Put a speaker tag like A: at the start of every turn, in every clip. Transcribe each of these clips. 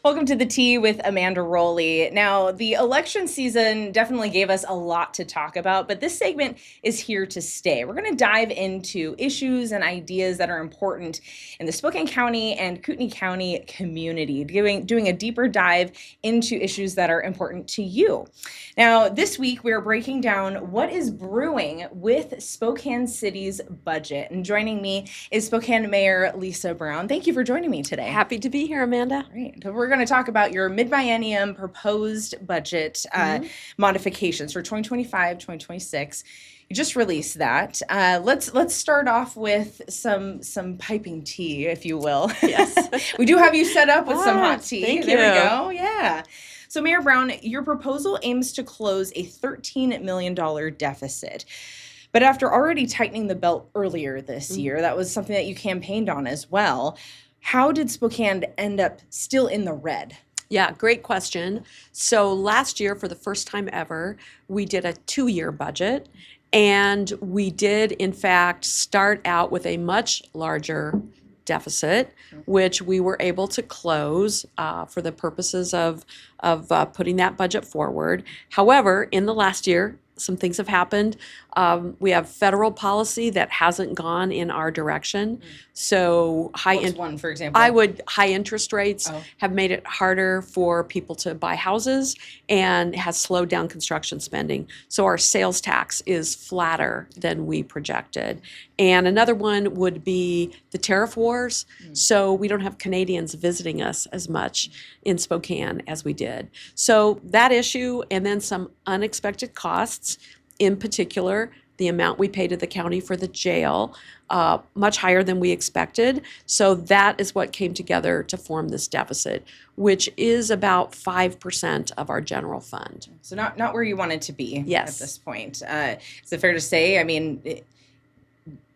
A: Welcome to the Tea with Amanda Roley. Now, the election season definitely gave us a lot to talk about, but this segment is here to stay. We're going to dive into issues and ideas that are important in the Spokane County and Kootenai County community, doing a deeper dive into issues that are important to you. Now, this week, we're breaking down what is brewing with Spokane City's budget. And joining me is Spokane Mayor Lisa Brown. Thank you for joining me today.
B: Happy to be here, Amanda.
A: Great. So we're going to talk about your mid-biennium proposed budget modifications for 2025, 2026. You just released that. Let's start off with some piping tea, if you will.
B: Yes.
A: We do have you set up with some hot tea.
B: Thank
A: There
B: you.
A: we go. Yeah. So Mayor Brown, your proposal aims to close a $13 million deficit. But after already tightening the belt earlier this year, that was something that you campaigned on as well. How did Spokane end up still in the red?
B: Yeah, great question. So last year, for the first time ever, we did a 2-year budget, and we did, in fact, start out with a much larger deficit, which we were able to close for the purposes of putting that budget forward. However, in the last year, some things have happened. We have federal policy that hasn't gone in our direction. So
A: What's one, for example?
B: high interest rates have made it harder for people to buy houses and has slowed down construction spending. So our sales tax is flatter than we projected. And another one would be the tariff wars. So we don't have Canadians visiting us as much in Spokane as we did. So that issue, and then some unexpected costs, in particular, the amount we pay to the county for the jail, much higher than we expected. So that is what came together to form this deficit, which is about 5% of our general fund.
A: So not where you want it to be
B: Yes.
A: at this point. Is it fair to say,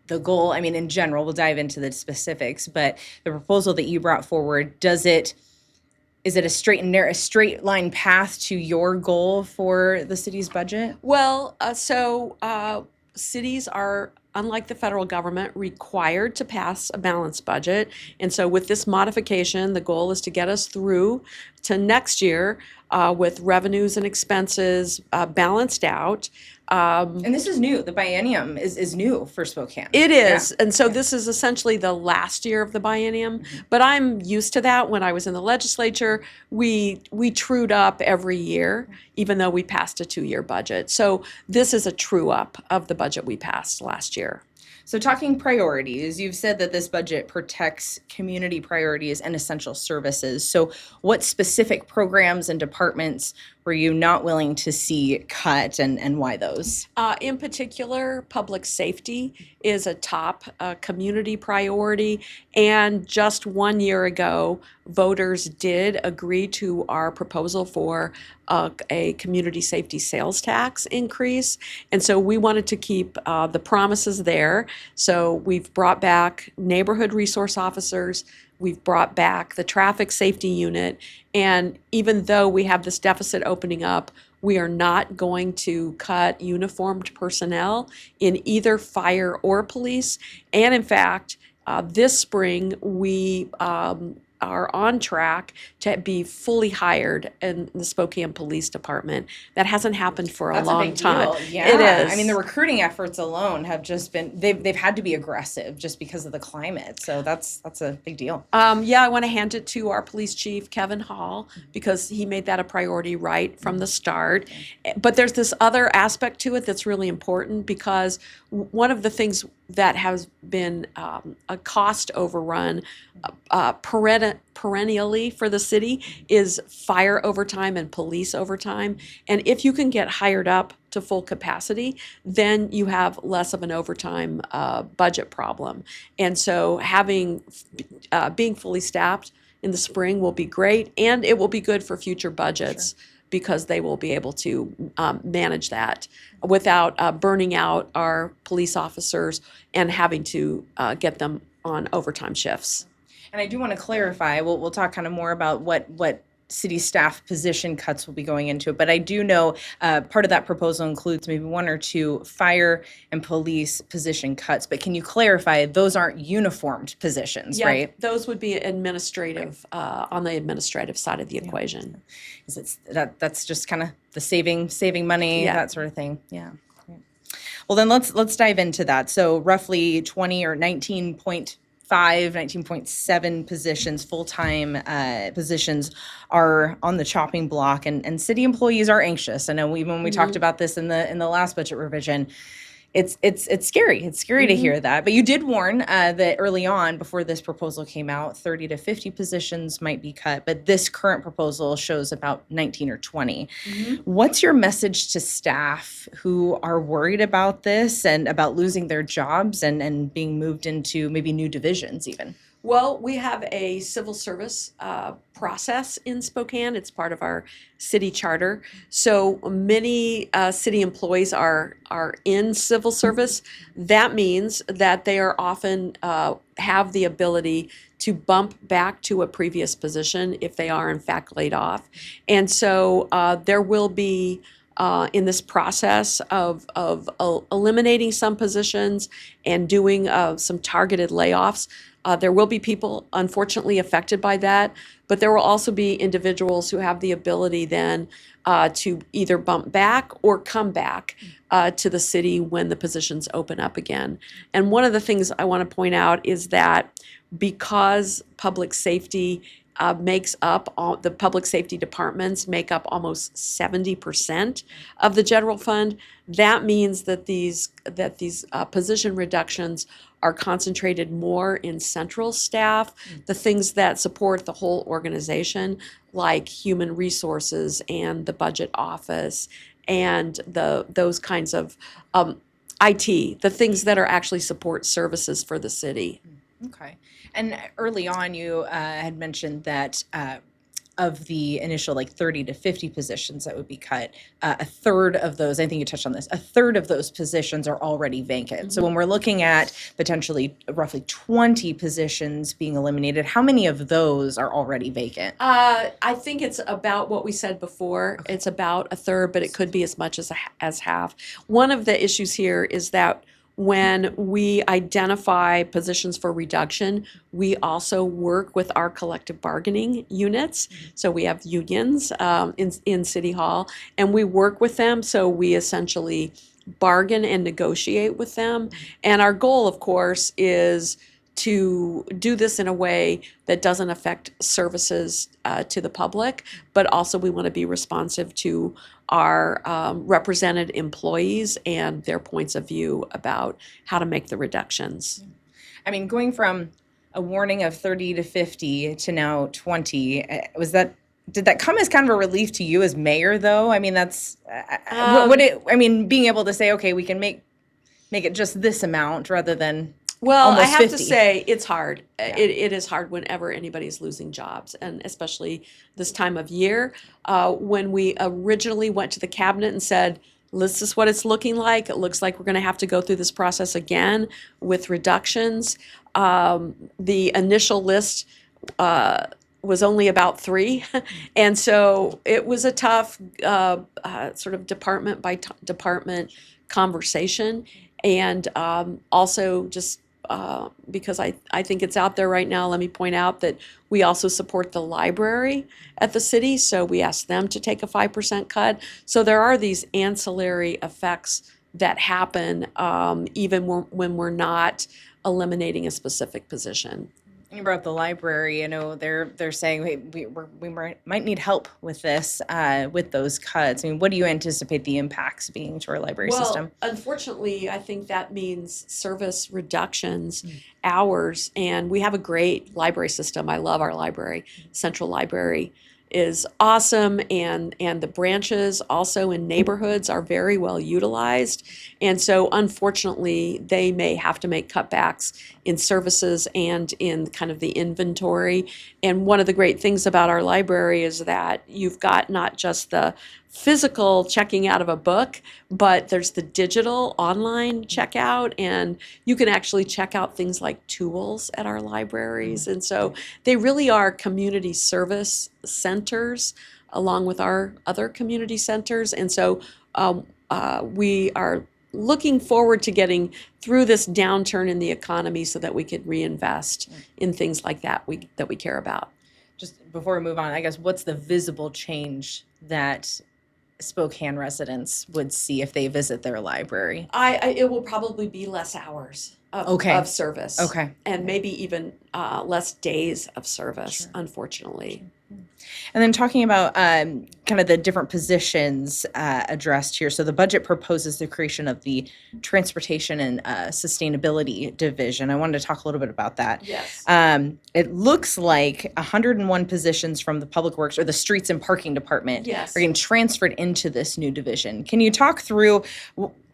A: the goal, in general, we'll dive into the specifics, but the proposal that you brought forward, is it a straight line path to your goal for the city's budget?
B: Well, cities are, unlike the federal government, required to pass a balanced budget. And so with this modification, the goal is to get us through to next year with revenues and expenses balanced out.
A: And this is new. The biennium is new for Spokane.
B: It is.
A: Yeah.
B: And so this is essentially the last year of the biennium. But I'm used to that. When I was in the legislature, we trued up every year, even though we passed a 2-year budget. So this is a true up of the budget we passed last year.
A: So talking priorities, you've said that this budget protects community priorities and essential services. So what specific programs and departments were you not willing to see cut, and why those?
B: In particular, public safety is a top community priority. And just 1 year ago, voters did agree to our proposal for a community safety sales tax increase. And so we wanted to keep the promises there. So we've brought back neighborhood resource officers. We've brought back the traffic safety unit. And even though we have this deficit opening up, we are not going to cut uniformed personnel in either fire or police. And in fact, this spring, we are on track to be fully hired in the Spokane Police Department. That hasn't happened for a long time.
A: Deal. Yeah.
B: It is.
A: The recruiting efforts alone have just been, they've had to be aggressive just because of the climate. So that's a big deal.
B: I want to hand it to our police chief, Kevin Hall, because he made that a priority right from the start. But there's this other aspect to it that's really important, because one of the things that has been a cost overrun perennially for the city is fire overtime and police overtime. And if you can get hired up to full capacity, then you have less of an overtime budget problem. And so being fully staffed in the spring will be great, and it will be good for future budgets. Sure. Because they will be able to manage that without burning out our police officers and having to get them on overtime shifts.
A: And I do want to clarify, we'll talk kind of more about what city staff position cuts will be going into it, but I do know part of that proposal includes maybe 1 or 2 fire and police position cuts. But can you clarify, those aren't uniformed positions,
B: Yeah,
A: right?
B: those would be administrative, on the administrative side of the equation.
A: Is it that's just kind of the saving money,
B: Yeah.
A: that sort of thing? Yeah. Great. Well, then let's dive into that. So roughly 20 or 19.7 positions, full-time positions are on the chopping block, and city employees are anxious. I know when we talked about this in the last budget revision, it's scary. It's scary to hear that. But you did warn that early on, before this proposal came out, 30 to 50 positions might be cut. But this current proposal shows about 19 or 20. What's your message to staff who are worried about this and about losing their jobs and being moved into maybe new divisions even?
B: Well, we have a civil service process in Spokane. It's part of our city charter. So many city employees are in civil service. That means that they are often have the ability to bump back to a previous position if they are in fact laid off. And so there will be in this process of eliminating some positions and doing some targeted layoffs. There will be people, unfortunately, affected by that, but there will also be individuals who have the ability then to either bump back or come back to the city when the positions open up again. And one of the things I want to point out is that because public safety makes up the public safety departments make up almost 70% of the general fund. That means that these position reductions are concentrated more in central staff, the things that support the whole organization, like human resources and the budget office and those kinds of IT, the things that are actually support services for the city.
A: Okay. And early on, you had mentioned that of the initial 30 to 50 positions that would be cut, a third of those, I think you touched on this, a third of those positions are already vacant. So when we're looking at potentially roughly 20 positions being eliminated, how many of those are already vacant?
B: I think it's about what we said before. Okay. It's about a third, but it could be as much as half. One of the issues here is that when we identify positions for reduction, we also work with our collective bargaining units. So we have unions in City Hall, and we work with them. So we essentially bargain and negotiate with them. And our goal, of course, is to do this in a way that doesn't affect services to the public, but also we want to be responsive to our represented employees and their points of view about how to make the reductions.
A: I mean, going from a warning of 30 to 50 to now 20, did that come as kind of a relief to you as mayor, though? I mean, that's being able to say, okay, we can make it just this amount rather than
B: Well, I have
A: 50.
B: to say it's hard.
A: Yeah.
B: It is hard whenever anybody's losing jobs, and especially this time of year. When we originally went to the cabinet and said, this is what it's looking like. It looks like we're going to have to go through this process again with reductions. The initial list was only about 3. And so it was a tough sort of department by department conversation. And also just because I think it's out there right now, let me point out that we also support the library at the city. So we asked them to take a 5% cut. So there are these ancillary effects that happen even when we're not eliminating a specific position.
A: You brought up the library. I know they're saying we might need help with this, with those cuts. I mean, what do you anticipate the impacts being to our library system?
B: Well, unfortunately, I think that means service reductions, hours, and we have a great library system. I love our library. Central Library is awesome, and the branches also in neighborhoods are very well utilized. And so unfortunately, they may have to make cutbacks in services and in kind of the inventory. And one of the great things about our library is that you've got not just the physical checking out of a book, but there's the digital online checkout, and you can actually check out things like tools at our libraries. And so they really are community service centers along with our other community centers. And so we are looking forward to getting through this downturn in the economy so that we could reinvest in things like that we care about.
A: Just before we move on, I guess, what's the visible change that Spokane residents would see if they visit their library?
B: It will probably be less hours of service.
A: Okay.
B: And maybe even less days of service, unfortunately.
A: And then talking about kind of the different positions addressed here. So the budget proposes the creation of the Transportation and Sustainability Division. I wanted to talk a little bit about that.
B: Yes.
A: It looks like 101 positions from the Public Works or the Streets and Parking Department
B: Yes.
A: are getting transferred into this new division. Can you talk through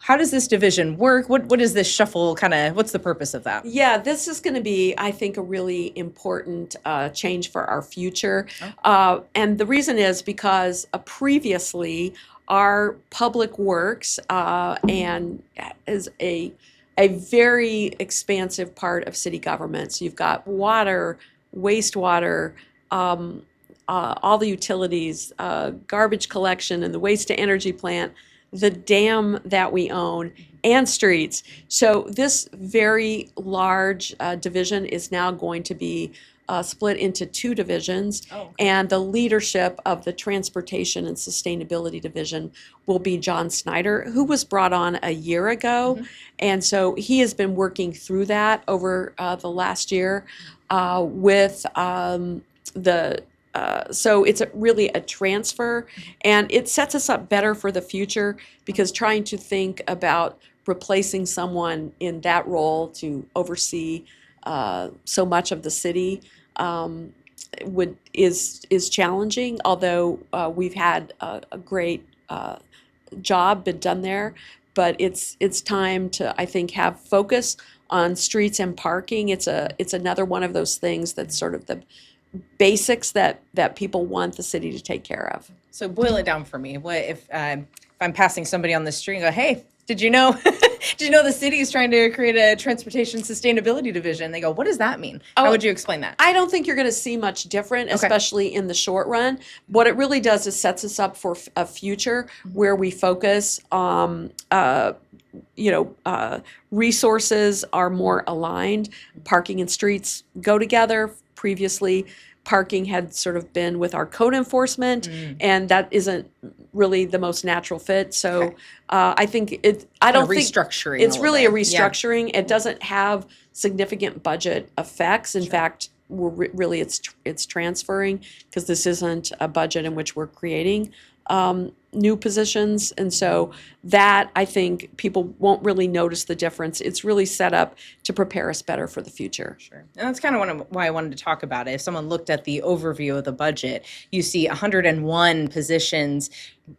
A: how does this division work? What is this shuffle kind of, what's the purpose of that?
B: Yeah, this is going to be, I think, a really important change for our future. And the reason is because previously our Public Works and is a very expansive part of city government. So you've got water, wastewater, all the utilities, garbage collection and the waste to energy plant, the dam that we own, and streets. So this very large division is now going to be split into two divisions. And the leadership of the Transportation and Sustainability Division will be John Snyder, who was brought on a year ago. And so he has been working through that over the last year with so it's really a transfer, and it sets us up better for the future, because trying to think about replacing someone in that role to oversee so much of the city is challenging. Although we've had a great job been done there, but it's time to, I think, have focus on streets and parking. It's another one of those things that's sort of the basics that people want the city to take care of.
A: So boil it down for me. What if I'm passing somebody on the street and go, hey, did you know the city is trying to create a transportation sustainability division? They go, what does that mean? How would you explain that?
B: I don't think you're going to see much different, especially in the short run. What it really does is sets us up for a future where we focus resources are more aligned. Parking and streets go together. Previously, parking had sort of been with our code enforcement, and that isn't really the most natural fit. So I think I don't think
A: restructuring.
B: It's really a
A: bit.
B: restructuring. It doesn't have significant budget effects. In fact, really it's transferring, because this isn't a budget in which we're creating new positions. And so that, I think, people won't really notice the difference. It's really set up to prepare us better for the future.
A: Sure. And that's kind of why I wanted to talk about it. If someone looked at the overview of the budget, you see 101 positions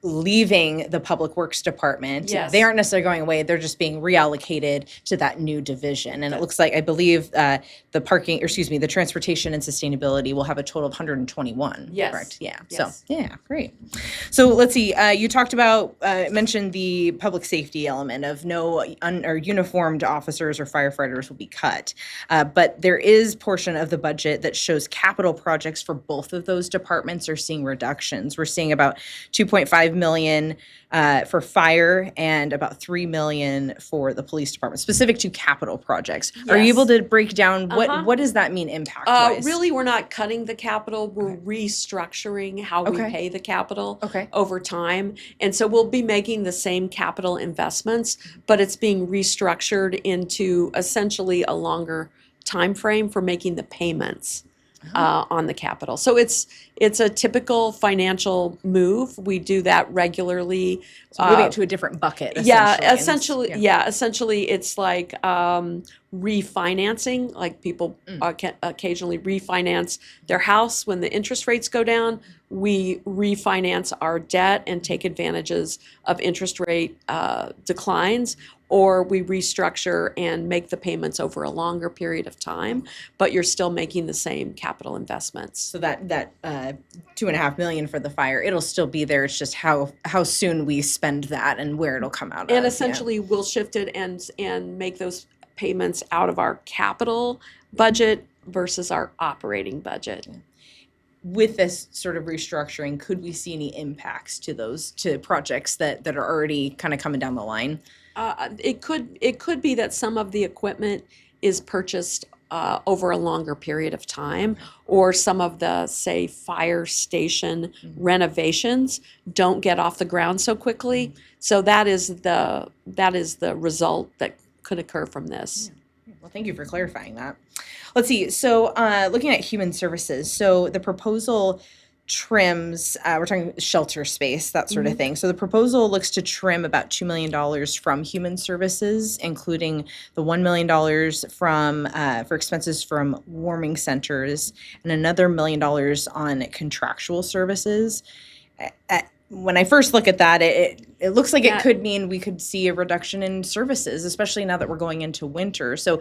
A: leaving the Public Works Department.
B: Yes.
A: They aren't necessarily going away. They're just being reallocated to that new division. And it looks like, I believe, the Transportation and Sustainability will have a total of 121.
B: Yes.
A: Correct? Yeah.
B: Yes.
A: So, yeah, great. So let's see. You talked about, mentioned the public safety element of no or uniformed officers or firefighters will be cut. But there is portion of the budget that shows capital projects for both of those departments are seeing reductions. We're seeing about $2.5 million for fire and about $3 million for the police department, specific to capital projects. Are you able to break down what does that mean impact-wise?
B: Really, we're not cutting the capital. We're restructuring how we pay the capital over time. And so we'll be making the same capital investments, but it's being restructured into essentially a longer time frame for making the payments on the capital. So it's a typical financial move. We do that regularly.
A: So moving it to a different bucket.
B: Essentially, it's like refinancing, like people can occasionally refinance their house when the interest rates go down. We refinance our debt and take advantages of interest rate declines, or we restructure and make the payments over a longer period of time, but you're still making the same capital investments.
A: So that $2.5 million for the fire, it'll still be there. It's just how soon we spend that and where it'll come out
B: And
A: of.
B: essentially, we'll shift it and make those payments out of our capital budget versus our operating budget.
A: With this sort of restructuring, could we see any impacts to projects that are already kind of coming down the line?
B: It could be that some of the equipment is purchased over a longer period of time, or some of the, say, fire station renovations don't get off the ground so quickly. So that is the result that could occur from this.
A: Well, thank you for clarifying that. Let's see. So looking at human services, so the proposal trims, we're talking shelter space, that sort of thing. So the proposal looks to trim about $2 million from human services, including the $1 million from for expenses from warming centers and another $1 million on contractual services. When I first look at that, it looks like it could mean we could see a reduction in services, especially now that we're going into winter. So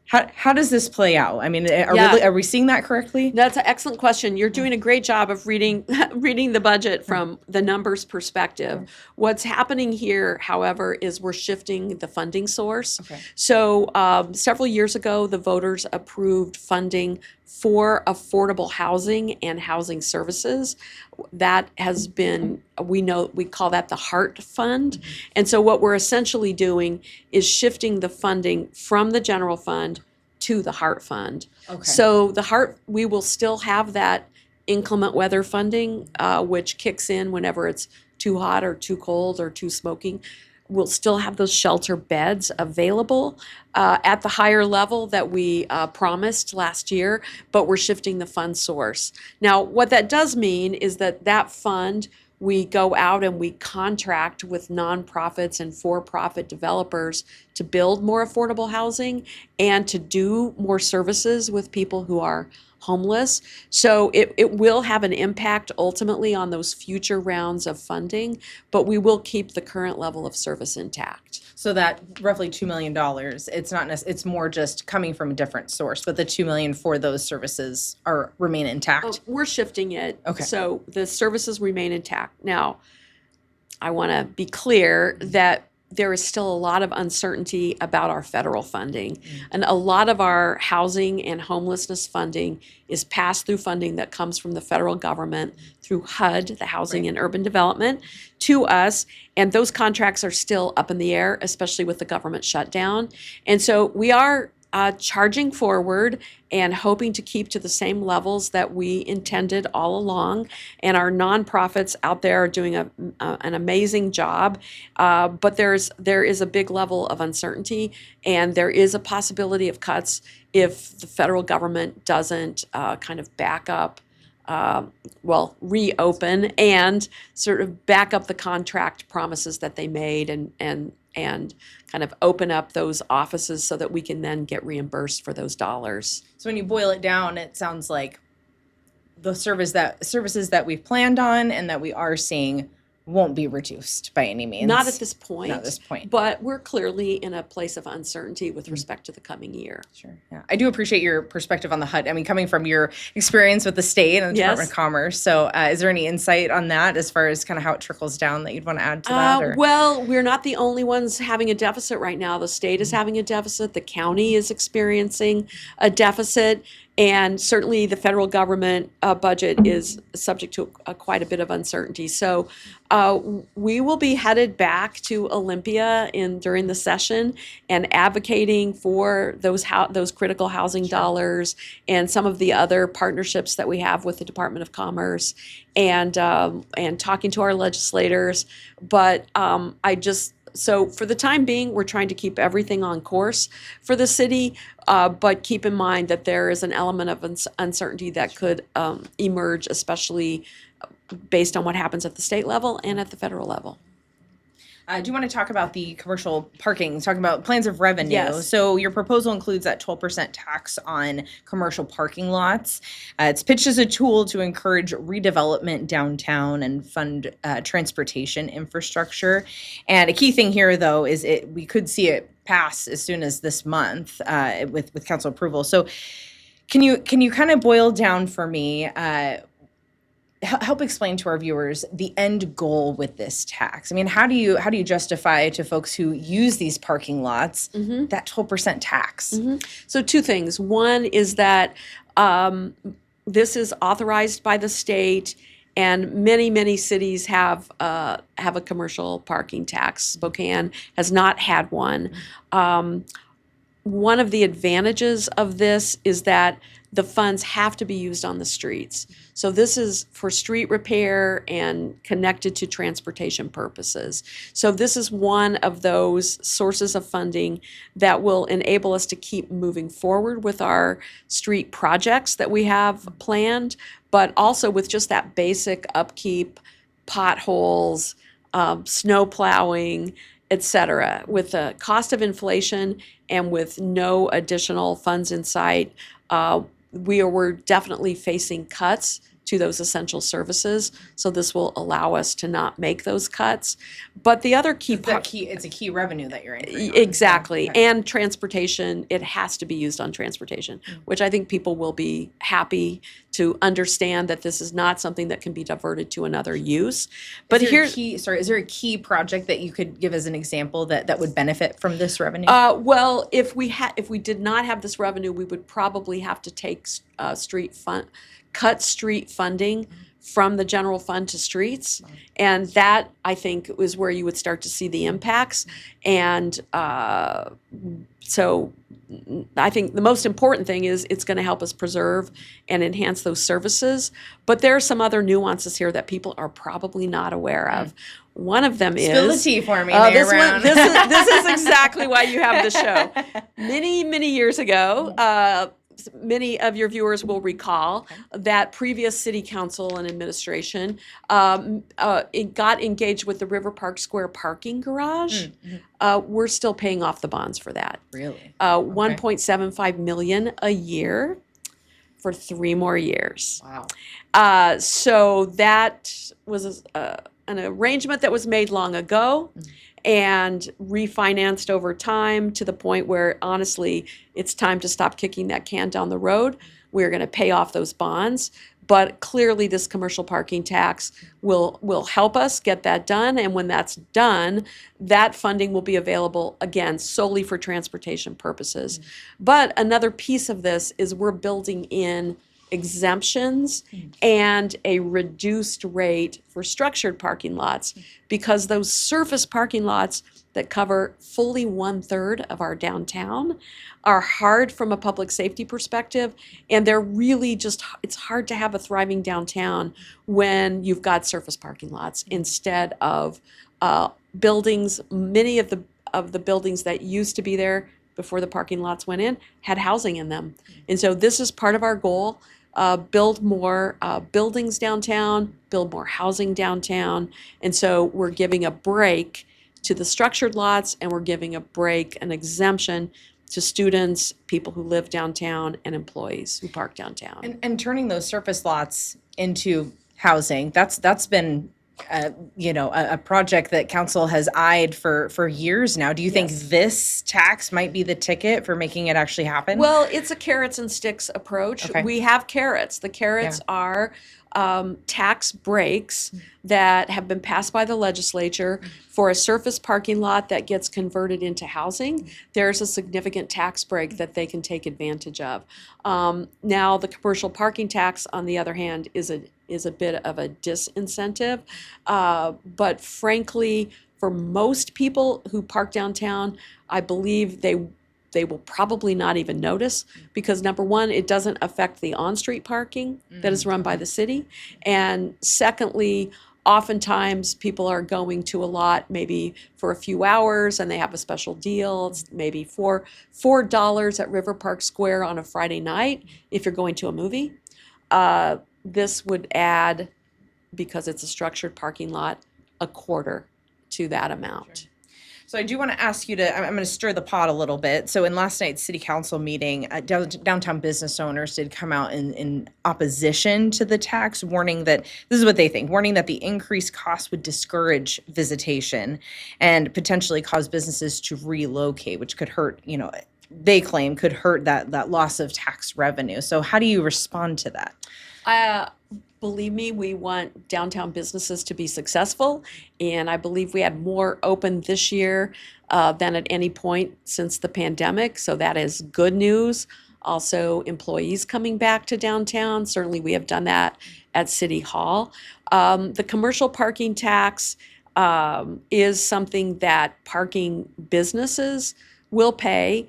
A: how does this play out? I mean, are we seeing that correctly?
B: That's an excellent question. You're doing a great job of reading the budget from the numbers perspective. What's happening here, however, is we're shifting the funding source.
A: Okay.
B: So several years ago, the voters approved funding for affordable housing and housing services. That has been, we call that the HEART Fund. And so what we're essentially doing is shifting the funding from the general fund to the HEART Fund.
A: Okay.
B: So the HEART, we will still have that inclement weather funding, which kicks in whenever it's too hot or too cold or too smoking. We'll still have those shelter beds available at the higher level that we promised last year, but we're shifting the fund source. Now, what that does mean is that fund, we go out and we contract with nonprofits and for-profit developers to build more affordable housing and to do more services with people who are homeless. So it will have an impact ultimately on those future rounds of funding, but we will keep the current level of service intact.
A: So that roughly $2 million, it's more just coming from a different source, but the $2 million for those services remain intact.
B: We're shifting it.
A: Okay.
B: So the services remain intact. Now, I want to be clear that there is still a lot of uncertainty about our federal funding. And a lot of our housing and homelessness funding is pass-through funding that comes from the federal government through HUD, the Housing and Urban Development, to us. And those contracts are still up in the air, especially with the government shutdown. And so we are charging forward and hoping to keep to the same levels that we intended all along. And our nonprofits out there are doing an amazing job. But there is a big level of uncertainty, and there is a possibility of cuts if the federal government doesn't kind of back up, reopen and sort of back up the contract promises that they made and kind of open up those offices so that we can then get reimbursed for those dollars.
A: So when you boil it down, it sounds like the services that we've planned on and that we are seeing won't be reduced by any means.
B: Not at this point.
A: Not at this point.
B: But we're clearly in a place of uncertainty with respect to the coming year.
A: Sure. Yeah. I do appreciate your perspective on the HUD. I mean, coming from your experience with the state and the Department of Commerce. So is there any insight on that as far as kind of how it trickles down that you'd want to add to that? Or?
B: Well, we're not the only ones having a deficit right now. The state is having a deficit. The county is experiencing a deficit. And certainly the federal government budget is subject to quite a bit of uncertainty. So we will be headed back to Olympia during the session and advocating for those critical housing dollars and some of the other partnerships that we have with the Department of Commerce and talking to our legislators. But So for the time being, we're trying to keep everything on course for the city, but keep in mind that there is an element of uncertainty that could emerge, especially based on what happens at the state level and at the federal level.
A: Do you want to talk about the commercial parking, talking about plans of revenue?
B: Yes.
A: So your proposal includes that 12% tax on commercial parking lots. It's pitched as a tool to encourage redevelopment downtown and fund transportation infrastructure. And a key thing here, though, is we could see it pass as soon as this month with council approval. So can you kind of boil down for me? Help explain to our viewers the end goal with this tax. I mean, how do you justify to folks who use these parking lots that 12% tax?
B: So two things. One is that this is authorized by the state, and many cities have a commercial parking tax. Spokane has not had one. One of the advantages of this is that the funds have to be used on the streets. So this is for street repair and connected to transportation purposes. So this is one of those sources of funding that will enable us to keep moving forward with our street projects that we have planned, but also with just that basic upkeep, potholes, snow plowing, etc. With the cost of inflation and with no additional funds in sight, we're definitely facing cuts to those essential services. So this will allow us to not make those cuts. But the other key part,
A: it's a key revenue that you're in.
B: Exactly.
A: Okay.
B: And transportation, it has to be used on transportation, which I think people will be happy to understand that this is not something that can be diverted to another use. But
A: is there a key project that you could give as an example that would benefit from this revenue?
B: Well, if we did not have this revenue, we would probably have to take cut street funding from the general fund to streets, and that I think is where you would start to see the impacts. And so I think the most important thing is it's going to help us preserve and enhance those services. But there are some other nuances here that people are probably not aware of. One of them is
A: spill the tea for me, Mayor Brown.
B: This is exactly why you have the show. Many years ago, many of your viewers will recall that previous city council and administration it got engaged with the River Park Square parking garage. We're still paying off the bonds for that.
A: Really?
B: 1.75 million a year for 3 more years.
A: Wow.
B: So that was an arrangement that was made long ago and refinanced over time to the point where, honestly, it's time to stop kicking that can down the road. We're going to pay off those bonds. But clearly, this commercial parking tax will help us get that done. And when that's done, that funding will be available, again, solely for transportation purposes. But another piece of this is we're building in exemptions and a reduced rate for structured parking lots, because those surface parking lots that cover fully 1/3 of our downtown are hard from a public safety perspective, and they're really it's hard to have a thriving downtown when you've got surface parking lots instead of buildings. Many of the buildings that used to be there before the parking lots went in had housing in them. And so this is part of our goal. Build more buildings downtown, build more housing downtown. And so we're giving a break to the structured lots, and we're giving a break, an exemption to students, people who live downtown, and employees who park downtown.
A: And turning those surface lots into housing, that's been a project that council has eyed for years now. Do you think this tax might be the ticket for making it actually happen?
B: Well, it's a carrots and sticks approach.
A: Okay.
B: We have carrots. The carrots are tax breaks that have been passed by the legislature for a surface parking lot that gets converted into housing. There's a significant tax break that they can take advantage of. Now, the commercial parking tax, on the other hand, is a bit of a disincentive. But frankly, for most people who park downtown, I believe they will probably not even notice, because number one, it doesn't affect the on-street parking that is run by the city. And secondly, oftentimes people are going to a lot maybe for a few hours and they have a special deal. It's maybe $4 at River Park Square on a Friday night if you're going to a movie. This would add, because it's a structured parking lot, a quarter to that amount.
A: So I do want to ask you to, I'm going to stir the pot a little bit. So in last night's city council meeting, downtown business owners did come out in opposition to the tax, warning that, this is what they think, warning that the increased cost would discourage visitation and potentially cause businesses to relocate, which could hurt, they claim could hurt that loss of tax revenue. So how do you respond to that?
B: Believe me, we want downtown businesses to be successful, and I believe we had more open this year than at any point since the pandemic, so that is good news. Also, employees coming back to downtown, certainly we have done that at City Hall. The commercial parking tax is something that parking businesses will pay.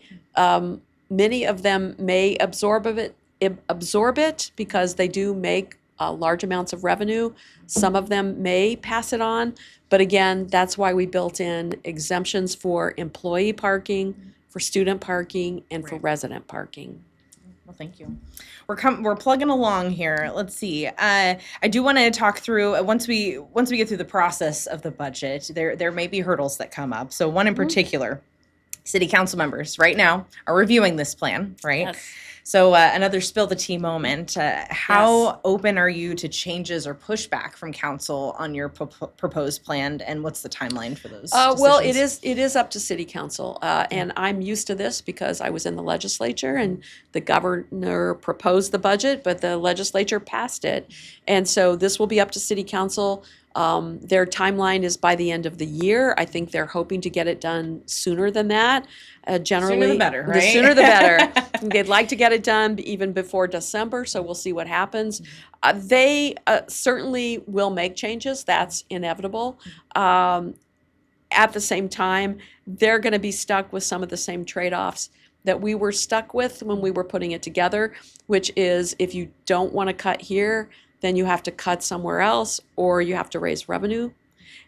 B: Many of them may absorb it because they do make large amounts of revenue. Some of them may pass it on, but again, that's why we built in exemptions for employee parking, for student parking, and for resident parking.
A: Well, thank you. We're plugging along here. Let's see. I do want to talk through once we get through the process of the budget. There may be hurdles that come up. So one in particular, city council members right now are reviewing this plan, right?
B: Yes.
A: So another spill the tea moment. How
B: Yes.
A: open are you to changes or pushback from council on your proposed plan, and what's the timeline for those?
B: Well,
A: decisions?
B: it is up to city council, and I'm used to this because I was in the legislature and the governor proposed the budget, but the legislature passed it, and so this will be up to city council. Their timeline is by the end of the year. I think they're hoping to get it done sooner than that. Generally,
A: Sooner the better,
B: the
A: right?
B: sooner the better. They'd like to get it done even before December, so we'll see what happens. They certainly will make changes. That's inevitable. At the same time, they're going to be stuck with some of the same trade-offs that we were stuck with when we were putting it together, which is if you don't want to cut here, then you have to cut somewhere else or you have to raise revenue.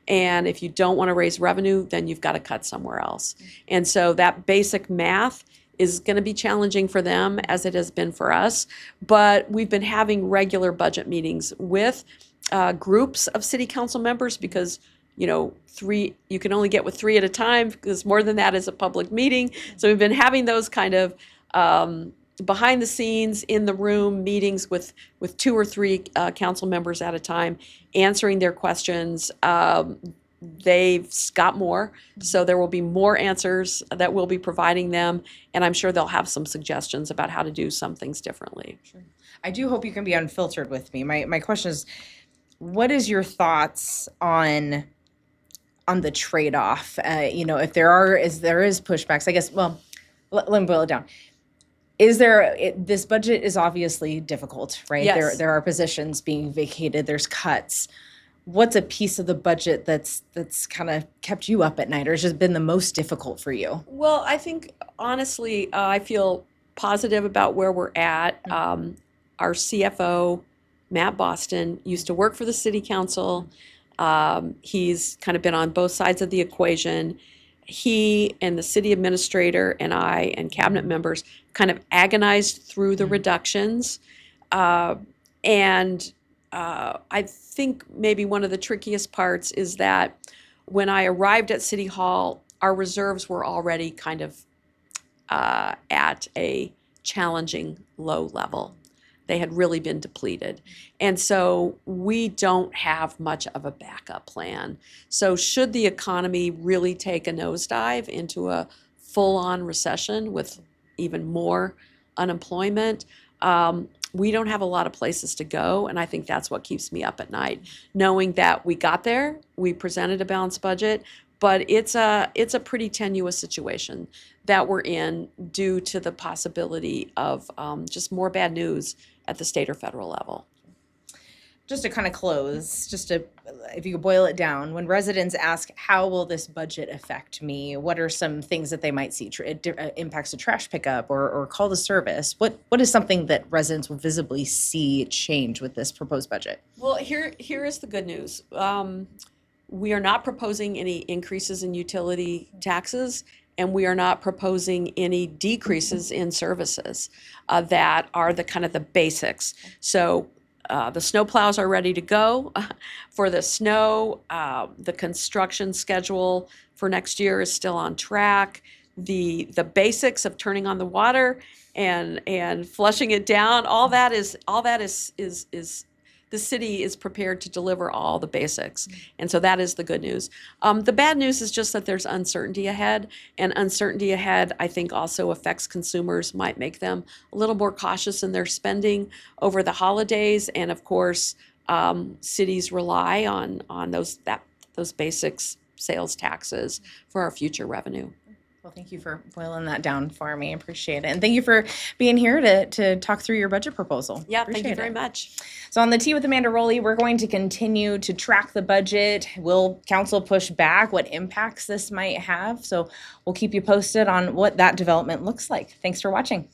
B: And if you don't want to raise revenue, then you've got to cut somewhere else. And so that basic math is going to be challenging for them as it has been for us. But we've been having regular budget meetings with groups of city council members because you can only get with 3 at a time because more than that is a public meeting. So we've been having those kind of behind the scenes, in the room meetings with 2 or 3 council members at a time, answering their questions. They've got more, so there will be more answers that we'll be providing them, and I'm sure they'll have some suggestions about how to do some things differently.
A: Sure. I do hope you can be unfiltered with me. My question is, what is your thoughts on the trade-off? If there is pushbacks, I guess. Well, let me boil it down. This budget is obviously difficult, right?
B: Yes.
A: There are positions being vacated. There's cuts. What's a piece of the budget that's kind of kept you up at night, or has just been the most difficult for you?
B: Well, I think honestly, I feel positive about where we're at. Our CFO, Matt Boston, used to work for the city council. He's kind of been on both sides of the equation. He and the city administrator and I and cabinet members kind of agonized through the reductions. And I think maybe one of the trickiest parts is that when I arrived at City Hall, our reserves were already kind of at a challenging low level. They had really been depleted. And so we don't have much of a backup plan. So should the economy really take a nosedive into a full-on recession with even more unemployment, we don't have a lot of places to go, and I think that's what keeps me up at night, knowing that we got there, we presented a balanced budget, but it's a pretty tenuous situation that we're in due to the possibility of just more bad news at the state or federal level.
A: Just to kind of close, if you could boil it down, when residents ask, how will this budget affect me? What are some things that they might see? Impacts to trash pickup or call to service? What is something that residents will visibly see change with this proposed budget?
B: Well, here is the good news. We are not proposing any increases in utility taxes, and we are not proposing any decreases in services that are the kind of the basics. So The snow plows are ready to go for the snow. The construction schedule for next year is still on track. The basics of turning on the water and flushing it down, all that is the city is prepared to deliver all the basics. And so that is the good news. The bad news is just that there's uncertainty ahead, and uncertainty ahead, I think, also affects consumers, might make them a little more cautious in their spending over the holidays. And of course, cities rely on those basics, sales taxes, for our future revenue.
A: Well, thank you for boiling that down for me. I appreciate it. And thank you for being here to talk through your budget proposal.
B: Yeah,
A: Appreciate
B: thank you very
A: it.
B: much.
A: So on the Tea with Amanda Roley, we're going to continue to track the budget. Will council push back? What impacts this might have? So we'll keep you posted on what that development looks like. Thanks for watching.